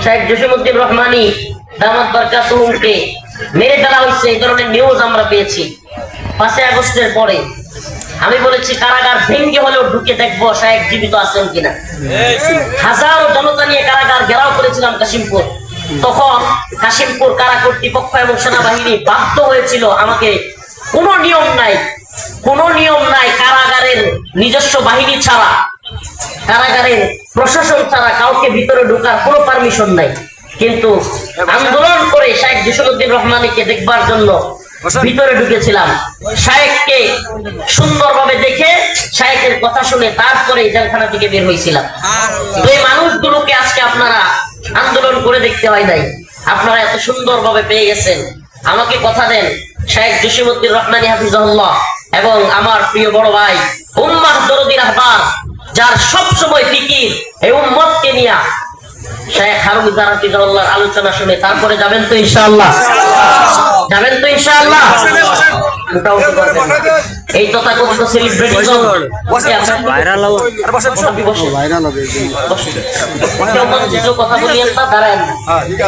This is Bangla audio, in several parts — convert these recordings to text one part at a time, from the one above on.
শেখ জসিমউদ্দিন রহমানী দামাত বরকাতুহুমকে মেরে ফেলা হয়েছে, এই ধরনের নিউজ আমরা পেয়েছি 5 আগস্টের পরে। আমি বলেছি কারাগার ভেঙ্গে হলেও ঢুকে দেখবো শেখ জীবিত আছেন কিনা। হাজারো জনতা নিয়ে কারাগার ঘেরাও করেছিলাম কাশিমপুর। তখন কাশিমপুর কারা কর্তৃপক্ষ এবং সেনাবাহিনী বাধ্য হয়েছিল আমাকে, কোনো নিয়ম নাই কারাগারের নিজস্ব বাহিনী ছাড়া, কারাগারের প্রশাসন ছাড়া কাউকে ভিতরে ঢোকার কোনো পারমিশন নাই। কিন্তু আন্দোলন করে শেখ জসিমউদ্দিন রহমানীকে দেখবার জন্য ভিতরে ঢুকেছিলাম। শায়েখকে সুন্দরভাবে দেখে শায়েখের কথা শুনে তারপরে জেলখানা থেকে বের হয়েছিলাম। তো এই মানুষগুলোকে আজকে আপনারা আন্দোলন করে দেখতে হয় নাই, আপনারা এত সুন্দরভাবে পেয়ে গেছেন। আমাকে কথা দেন, শেখ জসিমউদ্দিন রহমানী হাফিজাহুল্লাহ এবং আমার প্রিয় বড় ভাই উম্মাহ দরদি রাহবার, যার সব সময় ফিকির এই উম্মতকে নিয়ে, শেখ হারুমিজান হাফিজাহুল্লাহর আলোচনা শুনে তারপরে যাবেন তো ইনশাআল্লাহ? যাবেন তো ইনশাআল্লাহ? এই তথাকথিত সেলিব্রিটিজম ভাইরাল হবে। কেউ মঞ্চে কেউ কথা বলিয়েন না, দাঁড়ান।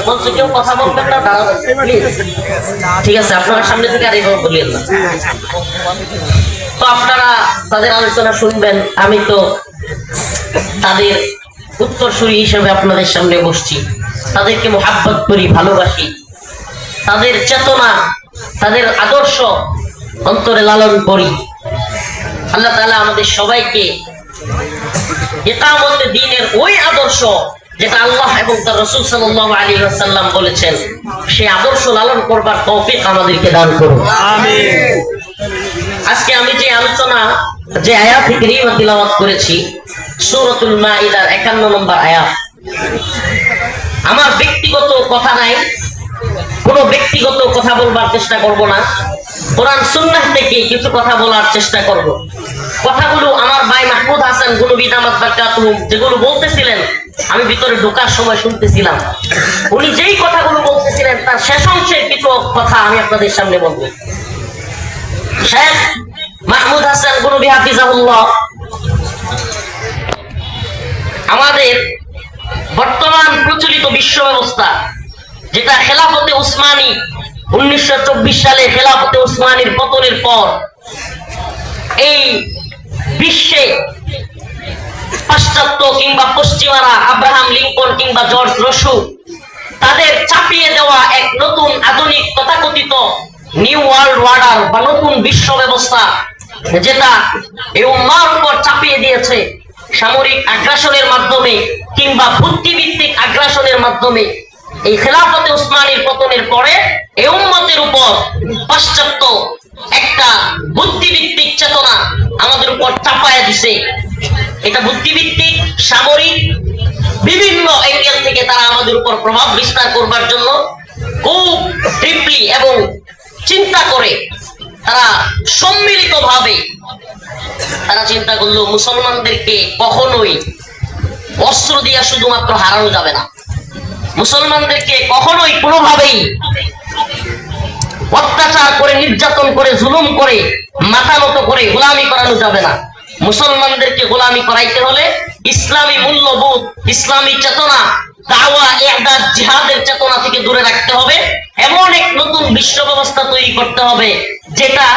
মঞ্চে কেউ কথা বলবেন না, দাঁড়াবেন প্লিজ। ঠিক আছে, আপনারা সামনে থেকে আর এইভাবে বলিয়েন না। তো আপনারা তাদের আলোচনা শুনবেন, আমি তো তাদের উত্তরসূরি হিসেবে আপনাদের সামনে বসছি। তাদেরকে মোহাব্বত করি, ভালোবাসি, তাদের চেতনা, তাদের আদর্শ অন্তরে লালন করি। আল্লাহ তাআলা আমাদের সবাইকে ইকামতে দ্বীনের ওই আদর্শ যেটা আল্লাহ এবং তার রাসূল সাল্লাল্লাহু আলাইহি ওয়াসাল্লাম বলেছেন, সেই আদর্শ লালন করবার তৌফিক আমাদেরকে দান করুন, আমিন। আজকে আমি যে আলোচনা, যে আয়াত কারীমা তিলাওয়াত করেছি সূরাতুল মাইদার 51 নম্বর আয়াত, আমার ব্যক্তিগত কথা নাই, কোনো ব্যক্তিগত কথা বলবার চেষ্টা করব না। কোরআন সুন্নাহ থেকে কিছু কথা বলার চেষ্টা করব। কথাগুলো আমার ভাই মাহমুদ হাসান গুনবী দামাত বরকাতুহু যেগুলো বলতেছিলেন, আমি ভিতরে ঢোকার সময় শুনতেছিলাম। উনি যেই কথাগুলো বলতেছিলেন তার শেষ অংশের কিছু কথা আমি আপনাদের সামনে বলবো। শেখ মাহমুদ হাসান গুনবী হাফিজাহুল্লাহ আমাদের বর্তমান প্রচলিত বিশ্ব ব্যবস্থা, যেটা খেলাফতে উসমানী 1924 সালে খেলাফতে উসমানীর পতনের পর এই বিশ্বে পাশ্চাত্য কিংবা পশ্চিমারা, আব্রাহাম লিঙ্কন কিংবা জর্জ রসু, তাদের চাপিয়ে দেওয়া এক নতুন আধুনিক তথাকথিত নিউ ওয়ার্ল্ড অর্ডার বা নতুন বিশ্ব ব্যবস্থা, যেটা এই উম্মাহর উপর চাপিয়ে দিয়েছে সামরিক আগ্রাসনের মাধ্যমে কিংবা বুদ্ধিভিত্তিক আগ্রাসনের মাধ্যমে। এই খেলাফতে উসমানীর পতনের পরে এই উম্মতের উপর পাশ্চাত্য একটা বুদ্ধিভিত্তিক চেতনা আমাদের উপর চাপায়া দিছে। এটা বুদ্ধিভিত্তিক, সামরিক, বিভিন্ন অ্যাঙ্গেল থেকে তারা আমাদের উপর প্রভাব বিস্তার করবার জন্য খুব ডিপলি এবং চিন্তা করে তারা সম্মিলিতভাবে তারা চিন্তা করলো মুসলমানদেরকে কখনোই অস্ত্র দিয়া শুধুমাত্র হারানো যাবে না, মুসলমানদেরকে কখনোই কোনোভাবেই অত্যাচার করে, নির্যাতন করে, জুলুম করে, মাথা নত করে গোলামি করানো যাবে না। মুসলমানদেরকে গোলামি করাইতে হলে ইসলামী মূল্যবোধ, ইসলামী চেতনা, দাওয়া, ইরদাদ, জিহাদের চেতনা থেকে দূরে রাখতে হবে। এমন এক নতুন বিশ্ব ব্যবস্থা তৈরি করতে হবে যেটা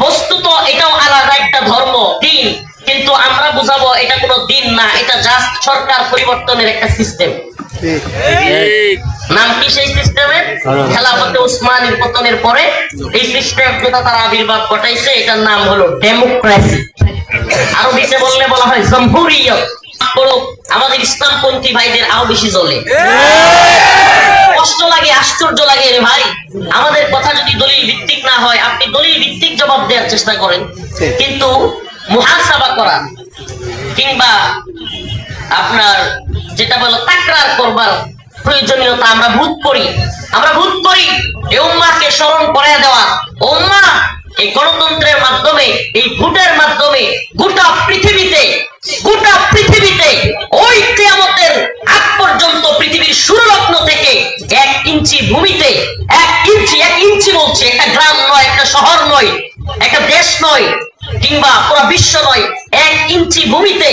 বস্তুত এটাও আলাদা একটা ধর্ম, দিন, কিন্তু আমরা বুঝাবো এটা কোনো দিন না, এটা জাস্ট সরকার পরিবর্তনের একটা সিস্টেম। নাম কি সেই সিস্টেমের? খেলাফতে উসমানীর পতনের পরে এই সিস্টেম যেটা তারা আবির্ভাব ঘটাইছে, এটার নাম হলো ডেমোক্রেসি। আরবিতে বললে বলা হয় জমহুরিয়ত। আমাদের ইসলামপন্থী ভাইদের আরো বেশি জ্বলে, কষ্ট লাগে, আশ্চর্য লাগে রে ভাই। আমাদের কথা যদি দলিল ভিত্তিক না হয়, আপনি দলিল ভিত্তিক জবাব দেওয়ার চেষ্টা করেন, কিন্তু মুহাসাবা করা কিংবা আপনার যেটা বলো তাকরার করবার প্রয়োজনীয়তা আমরা বোধ করি। এই উম্মাহকে স্মরণ করায় দেওয়া, উম্মাহ এই গণতন্ত্রের মাধ্যমে, এই ভোটের মাধ্যমে গোটা পৃথিবীতে ওই কিয়ামতের আগ পর্যন্ত পৃথিবীর সূর্যলগ্ন থেকে 1 ইঞ্চি ভূমিতে, 1 ইঞ্চি বলছে, একটা গ্রাম নয়, একটা শহর নয়, একটা দেশ নয়, কিংবা পুরো বিশ্ব নয়, 1 ইঞ্চি ভূমিতে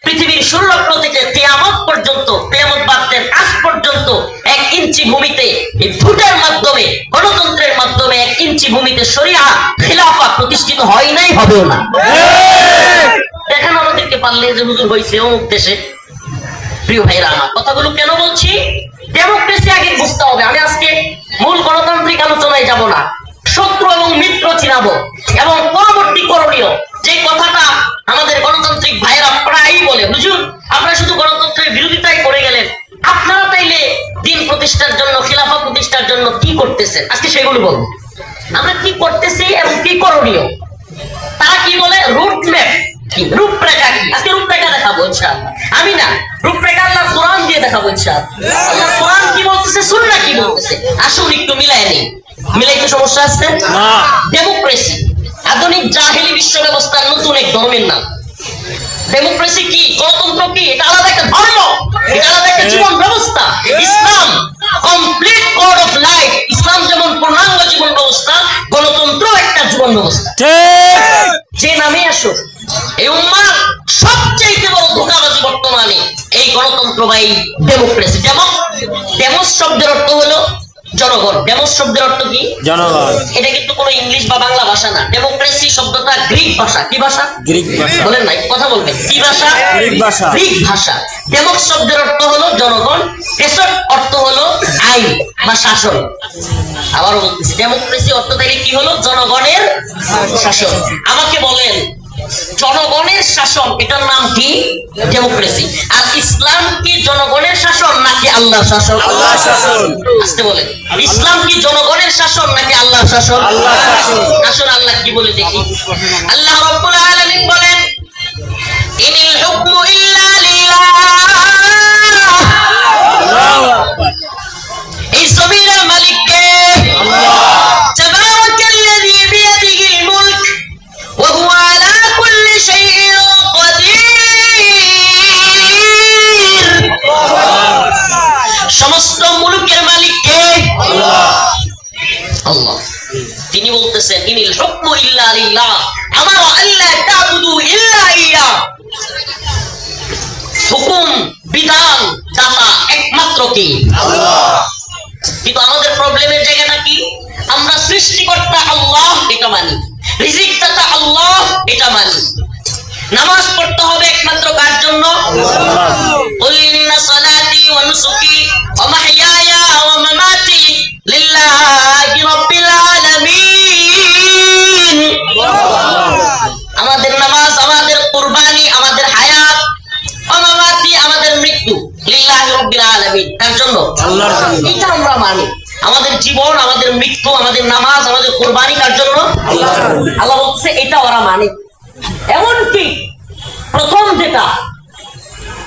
পৃথিবীর সূর্যলগ্ন থেকে কিয়ামত পর্যন্ত, কিয়ামত বাতের আজ পর্যন্ত এই ভোটের মাধ্যমে, গণতন্ত্রের মাধ্যমে 1 ইঞ্চি ভূমিতে শরিয়া খিলাফা প্রতিষ্ঠিত হয় নাই, হবেও না। দেখেন আমাদেরকে পারলে যে হুজুর হয়েছে অমুক দেশে। প্রিয় ভাইরা আমার, কথাগুলো কেন বলছি? ডেমোক্রেসি আগে বুঝতে হবে। আমি আজকে মূল গণতান্ত্রিক আলোচনায় যাব না, শত্রু এবং মিত্র চিনাবো এবং পরবর্তী করণীয়। যে কথাটা আমাদের গণতান্ত্রিক ভাইরা প্রায়ই বলে, হুজুর আপনারা শুধু গণতন্ত্রের বিরোধিতাই করে গেলেন, আপনারা তাইলে দিন প্রতিষ্ঠার জন্য, খিলাফা প্রতিষ্ঠার জন্য কি করতেছেন? আজকে সেগুলো বলবো, আমরা কি করতেছি এবং কি করণীয়। তারা কি বলে? রুট ম্যাপ, রূপরেখা কি? আজকে রূপরেখা দেখাবো ইনশাআল্লাহ। আমি না, রূপরেখা আল্লাহ কোরআন দিয়ে দেখাবো ইনশাআল্লাহ। আল্লাহ কোরআন কি বলতেছে, সুন্নাহ কি বলতেছে, আসুন একটু মিলাই নেই। মিলাইতে সমস্যা আছে না? ডেমোক্রেসি আধুনিক জাহেলি বিশ্ব ব্যবস্থার নতুন এক ধর্মের নাম। ডেমোক্রেসি কি, গণতন্ত্র কি? এটা আলাদা একটা ধর্ম, এটা আলাদা একটা জীবন ব্যবস্থা। ইসলাম কমপ্লিট কোড অফ লাইফ। ইসলাম যেমন পূর্ণাঙ্গ জীবন ব্যবস্থা, গণতন্ত্র একটা জীবন ব্যবস্থা। যে নামে আসো, এই উম্মার সবচেয়ে বড় ধোঁকাবাজি বর্তমানে এই গণতন্ত্র বা এই ডেমোক্রেসি। ডেমোস শব্দের অর্থ হলো জনগণ। ডেমোস শব্দের অর্থ কি? জনগণ। এটা কিন্তু কোনো ইংলিশ বা বাংলা ভাষা না। ডেমোক্রেসি শব্দটা গ্রিক ভাষা। কি ভাষা? গ্রিক ভাষা। বলেন নাই, কথা বলবেন। কি ভাষা? গ্রিক ভাষা। গ্রিক ভাষা। ডেমোস শব্দের অর্থ হলো জনগণ, ক্রেসট অর্থ হলো আইন বা শাসন। আবারও বলতেছি, ডেমোক্রেসি অর্থ তাইলে কি হলো? জনগণের শাসন। আমাকে বলেন, জনগণের শাসন এটার নাম কি? ডেমোক্রেসি। আর ইসলাম কি জনগণের শাসন নাকি আল্লাহর শাসন? আল্লাহর শাসন। আসতে বলেন, ইসলাম কি জনগণের শাসন নাকি আল্লাহর শাসন? আল্লাহর শাসন। আসুন আল্লাহ কি বলে দেখি। আল্লাহ রাব্বুল আলামিন বলেন, ইনিল হুকমু ইল্লা লিল্লাহ। আল্লাহু আকবার। এই জমিনের মালিক কে? আল্লাহ। তাবারাকাল্লাযী বিয়াদিহিল মুলক ওয়া হুয়া আলা কুল্লি শাইইন কাদির। সমস্ত মুলকের মালিক কে? আল্লাহ। আল্লাহ। তিনি বলতেছেন, ইনিল হুকমু ইল্লা লিল্লাহ, আমারা আল্লা তা'বুদু ইল্লা ইয়া। হুকুম, বিধান দাতা একমাত্র কে? আল্লাহ। কিন্তু আমাদের প্রবলেমের জায়গাটা কি? আমরা সৃষ্টিকর্তা আল্লাহ এটা মানি, রিজিক দাতা আল্লাহ এটা মানি। নামাজ পড়তে হবে একমাত্র কার জন্য? আল্লাহ। কুল ইন্না সালাতি ওয়া নুসুকি ওয়া মাহইয়ায়া ওয়া মামাতি লিল্লাহি রাব্বিল আলামিন। আমাদের নামাজ, আমাদের কুরবানি, আমাদের হায়াত, ওয়া মামাতি আমাদের মৃত্যু লিল্লাহি রাব্বিল আলামিন, কার জন্য? আল্লাহর জন্য। এটা আমরা মানি। আমাদের জীবন, আমাদের মৃত্যু, আমাদের নামাজ, আমাদের কুরবানি কার জন্য? আল্লাহর জন্য। আল্লাহ বলছে এটা ওরা মানে। এমনকি প্রথম যেটা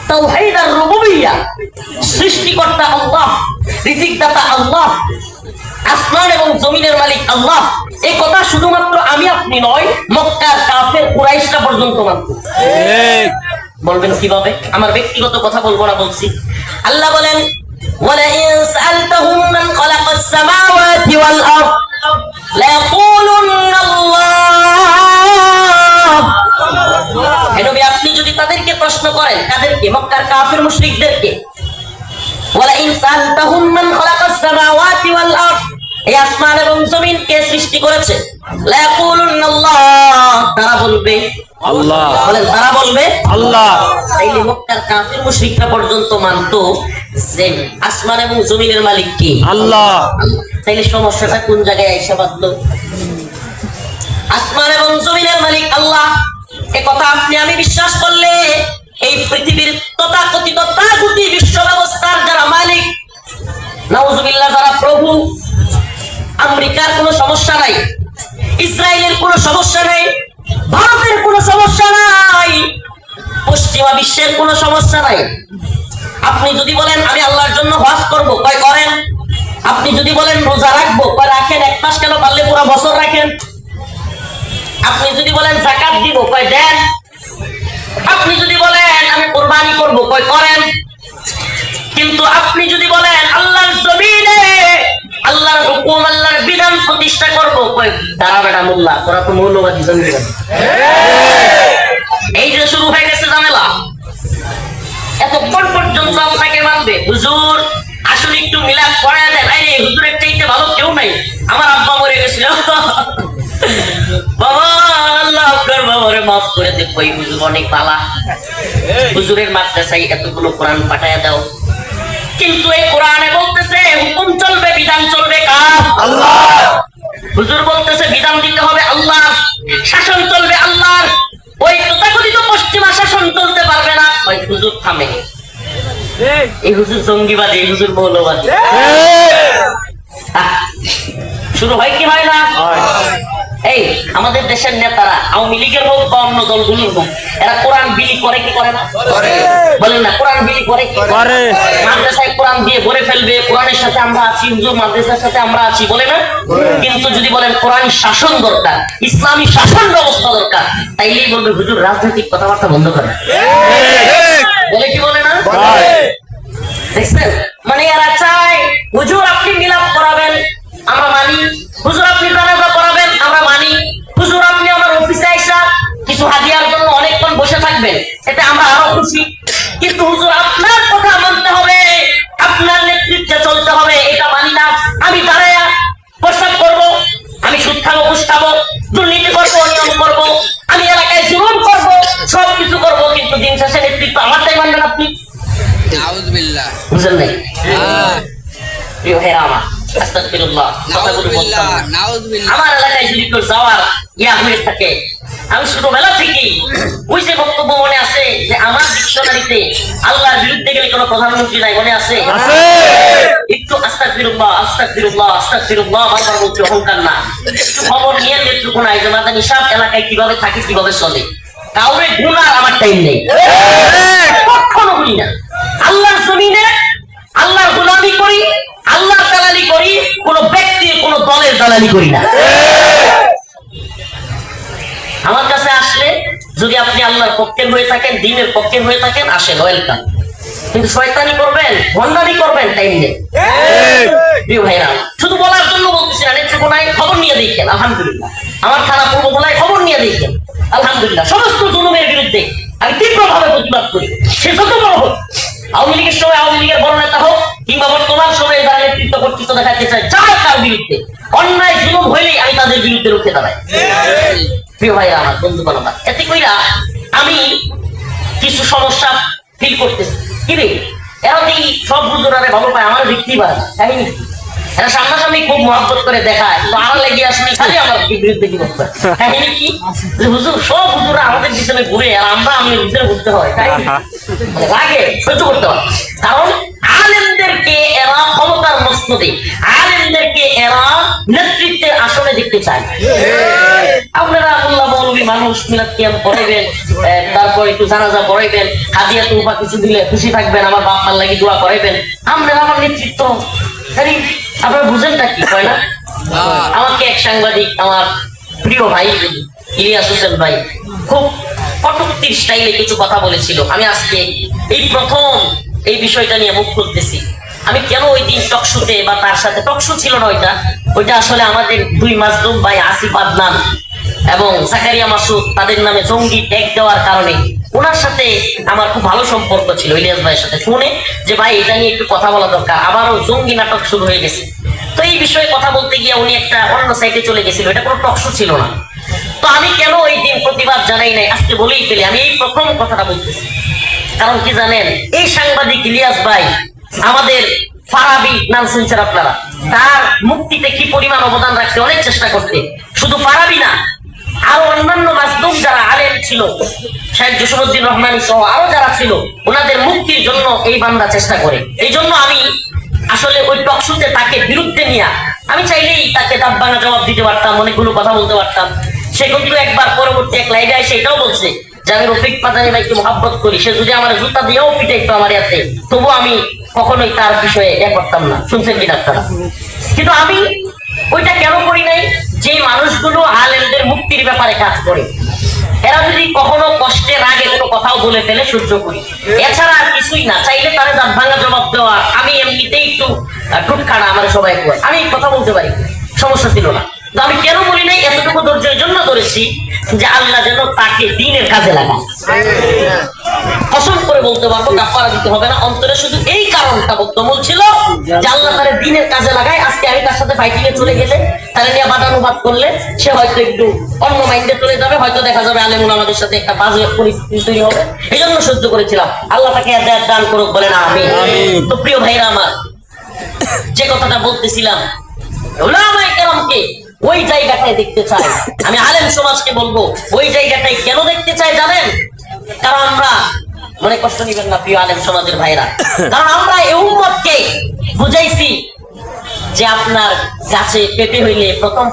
তাওহীদ আর রুবুবিয়্যা, সৃষ্টিকর্তা আল্লাহ, রিজিকদাতা আল্লাহ, আসমান এবং জমিনের মালিক আল্লাহ, এই কথা শুধুমাত্র আমি আপনি নয়, মক্কার কাফের কুরাইশরা পর্যন্ত মানত। ঠিক। বলবেন কিভাবে? আমার ব্যক্তিগত কথা বলবো না, বলছি। আল্লাহ বলেন, ওয়ালাইন সাআলতাহুম মান খালাকাস সামাওয়াতি ওয়াল আরদ লায়াকুলুন্না আল্লাহ। হে নবী, আপনি যদি তাদেরকে প্রশ্ন করেন, তাদেরকে, মক্কার কাফের মুশরিকদেরকে, ওয়ালাইন সাআলতাহুম মান খালাকাস সামাওয়াতি ওয়াল আরদ, এই আসমান এবং জমিন কে সৃষ্টি করেছে? লায়াকুলুন্না আল্লাহ, তারা বলবে আল্লাহ। বলেন, তারা বলবে আল্লাহ। তাইলে মক্কার কাফির মুশরিকরা পর্যন্ত মানতো যে আসমান এবং জমিনের মালিক কি? আল্লাহ। তাইলে সমস্যাটা কোন জায়গায় আইসা বাঁধলো? আসমান এবং জমিনের মালিক আল্লাহ, এ কথা আপনি আমি বিশ্বাস করলে এই পৃথিবীর তথাকথিত তাগুতি বিশ্ব ব্যবস্থার যারা মালিক, নাউজুবিল্লাহ, যারা প্রভু, আমেরিকার কোনো সমস্যা নাই, ইসরায়েলের কোনো সমস্যা নেই, ভারতের কোনো সমস্যা নাই, পশ্চিমা বিশ্বের কোনো সমস্যা নাই। আপনি যদি বলেন আমি আল্লাহর জন্য হজ করব, কয় করেন। আপনি যদি বলেন রোজা রাখবো, কয় রাখেন, 1 মাস কেন, পারলে পুরো বছর রাখেন। আপনি যদি বলেন যাকাত দিব, কয় দেন। আপনি যদি বলেন আমি কুরবানি করব, কয় করেন। কিন্তু আপনি যদি বলেন আল্লাহর জমিনে আল্লাহর হুকুম, আল্লাহর বিধান প্রতিষ্ঠা করব, কয় দাঁড়া বেটা মোল্লা, তোরা তো মৌলবাদী জঙ্গি। এই যে শুরু হয়ে গেছে ঝামেলা। এতক্ষণ পর্যন্ত আপনাকে মানবে হুজুর, আসলে আসলে একটু মিলাদ পড়ায় দেন। আরে হুজুরের চাইতে ভালো কেউ নাই, আমার আব্বা মরে গেছিল। বাবা আল্লাহ আপনার বাবারে মাফ করে দে। কই হুজুর অনেক পালা, হুজুরের মাদ্রাসায় এতগুলো কোরআন পাঠায় দাও, কিন্তু এই কোরআনে বলতেছে হুকুম চলবে, বিধান চলবে কার? আল্লাহ। হুজুর বলতেছে বিধান দিতে হবে আল্লাহ, শাসন চলবে আল্লাহর। ওই তথাকথিত পশ্চিমা শাসন চলতে পারবে না। ওই হুজুর থামে, এই হুজুর জঙ্গিবাদী, এই হুজুর মৌলবাদী। শুরু হয় কি হয় না? এই আমাদের দেশের নেতারা, আওয়ামী লীগের হোক বা অন্য দলগুলির হোক, এরা কোরআন বিলি করে কি করে না? বলেন না, কোরআন বিলি করে কি করে? মাদ্রাসায় কোরআন দিয়ে ভরে ফেলবে, কোরআনের সাথে আমরা আছি, হুজুর মাদ্রাসার সাথে আমরা আছি, বলে না? কিন্তু যদি বলেন কোরআন শাসন দরকার, ইসলামী শাসন ব্যবস্থা দরকার, তাইলেই বলবে হুজুর রাজনৈতিক কথাবার্তা বন্ধ করে। বলে কি বলে না? দেখছেন, মানে এরা চায় হুজুর আপনি মিলাদ করাবেন, আমরা মানি। হুজুর আপনি জানাজা করাবেন, আমরা মানি। হুজুর আপনি আমার অফিসে আইসা কিছু হাদিয়ার জন্য অনেকক্ষণ বসে থাকবেন, এতে আমরা আরো খুশি। কিন্তু হুজুর আপনার কথা মানতে হবে, আপনার নেতৃত্বে চলতে হবে, এটা মানি না। আমি দাঁড়ায়া প্রস্তাব করবো, আমি সুদ খাবো, ঘুষ খাবো, দুর্নীতি করবো, অনিয়ম করবো, আমি এলাকায় জুলুম করবো, সবকিছু করবো, কিন্তু দিন শেষে নেতৃত্ব আমারটাই মানবেন আপনি। বুঝলেন নাই? প্রিয় ভাইরা আমার, আস্তাগফিরুল্লাহ, কথাগুলো বলতাম না। আমার এলাকায় যদি কেউ যাওয়ার ইয়া হয়ে থাকে, আমি ছোটবেলা থেকেই ওই যে বক্তব্য মনে আছে যে আমার ডিকশনারিতে আল্লাহর বিরুদ্ধে গেলে কোনো প্রধানমন্ত্রী নাই, মনে আছে? একটু আস্তাগফিরুল্লাহ আস্তাগফিরুল্লাহ আস্তাগফিরুল্লাহ বারবার বলতে অহংকার না। একটু খবর নিয়ে নেতৃত্ব নাই যে মাদানী সব এলাকায় কিভাবে থাকে, কিভাবে চলে। কাউরে গুনার আমার টাইম নেই, কখনো গুনি না। আল্লাহর জমিনে আল্লাহর গোলামি করি, আল্লাহর দালালি করি, কোন ব্যক্তির কোন দলের দালালি করি না। আমার কাছে আসলে যদি আপনি আল্লাহর পক্ষের হয়ে থাকেন, দ্বীনের পক্ষের হয়ে থাকেন, আসেন, ওয়েলকাম। কিন্তু শয়তানি করবেন, ভণ্ডামি করবেন, টাইম নেই। প্রিয় ভাইরা, শুধু বলার জন্য বলতেছি না, নেত্রকোনায় খবর নিয়ে দেখেন, আলহামদুলিল্লাহ। আমার থানা পূর্ব বলায় খবর নিয়ে দেখেন, আলহামদুলিল্লাহ। সমস্ত জুলুমের বিরুদ্ধে আমি তীব্রভাবে প্রতিবাদ করি, সে যত বড় হোক। আওয়ামী লীগের সময় আওয়ামী লীগের বড় নেতা হোক, কিংবা বর্তমান সময়ে যারা নেতৃত্ব কর্তৃত্ব দেখাতে চায়, যার কার বিরুদ্ধে অন্যায় জুলুম হইলেই আমি তাদের বিরুদ্ধে রুখে দাঁড়াই। প্রিয় ভাইরা আমার, বন্ধুগণ আমার, এতে কইরা আমি কিছু সমস্যা ফিল করতেছি। কি রে, এরা যদি সব হুজুরারে ভালো পায়, আমার দেখতেই পারে না, কাহিনী কি? এরা সামনাসামনি খুব মহব্বত করে দেখায়, তো আমার লেগে আসলে খালি আমার বিরুদ্ধে কি করতে, কাহিনী কি? হুজুর সব হুজুরা আমাদের পিছনে ঘুরে, আর আমরা আমাদের ভিতরে ঘুরতে হয়, লাগে সহ্য করতে হয়। কারণ আলেমদেরকে এরা ক্ষমতার মসনদে, আলেমদেরকে এরা নেতৃত্বের আসনে দেখতে চায়। আপনারা আল্লাহ মৌলবী মানুষ, মিলাদ কিয়াম পড়াইবেন, তারপর একটু জানাজা পড়াইবেন, হাদিয়া তুফা কিছু দিলে খুশি থাকবেন, আমার বাপ মার লাগি দোয়া করাইবেন। আমরা আমার নেতৃত্ব, আপনারা বুঝেনটা কি হয় না? আমাকে এক সাংবাদিক, আমার প্রিয় ভাই ইলিয়াস হোসেন ভাই, খুব কটূক্তির স্টাইলে কিছু কথা বলেছিল। আমি আজকে এই প্রথম এই বিষয়টা নিয়ে মুখ খুলতেছি। আমি কেন ওই দিন টকশুতে, বা তার সাথে টকশু ছিল না, ওইটা আসলে আমাদের দুই মাজলুম ভাই আসিফ আদনান এবং জাকারিয়া মাসুদ, তাদের নামে জঙ্গি ট্যাগ দেওয়ার কারণে ওনার সাথে আমার খুব ভালো সম্পর্ক ছিল, ইলিয়াস ভাইয়ের সাথে, ফোনে যে ভাই এটা নিয়ে একটু কথা বলা দরকার, আবারও জঙ্গি নাটক শুরু হয়ে গেছে। তো এই বিষয়ে কথা বলতে গিয়ে উনি একটা অন্য সাইটে চলে গেছিল, এটা কোনো টকশো ছিল না। তো আমি কেন ওই দিন প্রতিবাদ জানাই নাই, আজকে বলেই ফেলি। আমি এই প্রথম কথাটা বলতেছি, কারণ কি জানেন, এই সাংবাদিক ইলিয়াস ভাই আমাদের ফারাবি নাম শুনছেন আপনারা, তার মুক্তিতে কি পরিমাণ অবদান রাখছে, অনেক চেষ্টা করতে। শুধু ফারাবি না, আরো অন্যান্য মাসদুম যারা আলেম ছিল, শেখ জসিমউদ্দিন রহমানী সহ আরো যারা ছিল, ওনাদের মুক্তির জন্য এই বান্দা চেষ্টা করে। এই জন্য আমি আসলে ওই টকশুতে তাকে বিরুদ্ধে নিয়ে, আমি চাইলেই তাকে দাববানা জবাব দিতে পারতাম, অনেকগুলো কথা বলতে পারতাম। সে কিন্তু একবার পরবর্তী এক লাইভে এসে এটাও বলছে যে আমি রফিক পাদানি ভাইকে মহাব্বত করি, সে যদি আমার জুতা দিয়েও পিটাইতো আমার ইয়াতে, তবু আমি কখনোই তার বিষয়ে করতাম না। শুনছেন কিনা আপনারা? কিন্তু আমি ওইটা কেন করি নাই, যে মানুষগুলো আলেমদের মুক্তির ব্যাপারে কাজ করে, এরা যদি কখনো কষ্টের আগে কোনো কথাও বলে ফেলে, সহ্য করি, এছাড়া আর কিছুই না। চাইলে তারা দাঁত ভাঙা জবাব দেওয়া, আমি এমনিতেই একটু ঠুটখাড়া, আমার সবাই আমি কথা বলতে পারি, সমস্যা ছিল না। তো আমি কেন বলি নাই, এতটুকু ধৈর্যের জন্য ধরেছি যে আল্লাহ যেন তাকে দ্বীনের কাজে লাগায়। কসম করে বলতে পারবো, কাফারা দিতে হবে না। অন্তরে শুধু এই কারণটা বর্তমান ছিল যে আল্লাহ তার দ্বীনের কাজে লাগায়। আজকে আমি তার সাথে ফাইটিং এ চলে গেলে, তারা নিয়ে বাদানুবাদ করলে, সে হয়তো একটু অন্য মাইন্ডে চলে যাবে, হয়তো দেখা যাবে আলেমুল আমাদের সাথে একটা বাজে পরিস্থিতি তৈরি হবে। এই জন্য সহ্য করেছিলাম। আল্লাহ তাকে হেদায়েত দান করুক, বলে না আমি। তো প্রিয় ভাইরা আমার, যে কথাটা বলতেছিলাম, উলামায়ে কেরামকে ওই জায়গাটায় দেখতে চাই। আমি আলেম সমাজকে বলবো, ওই জায়গাটায় কেন দেখতে চাই জানেন? কারণ আমরা, মনে কষ্ট নিবেন না প্রিয় আলেম সমাজের ভাইরা, কারণ আমরা এই উম্মতকে বুঝাইছি যে আপনার গাছে পেঁপে হইলে প্রথম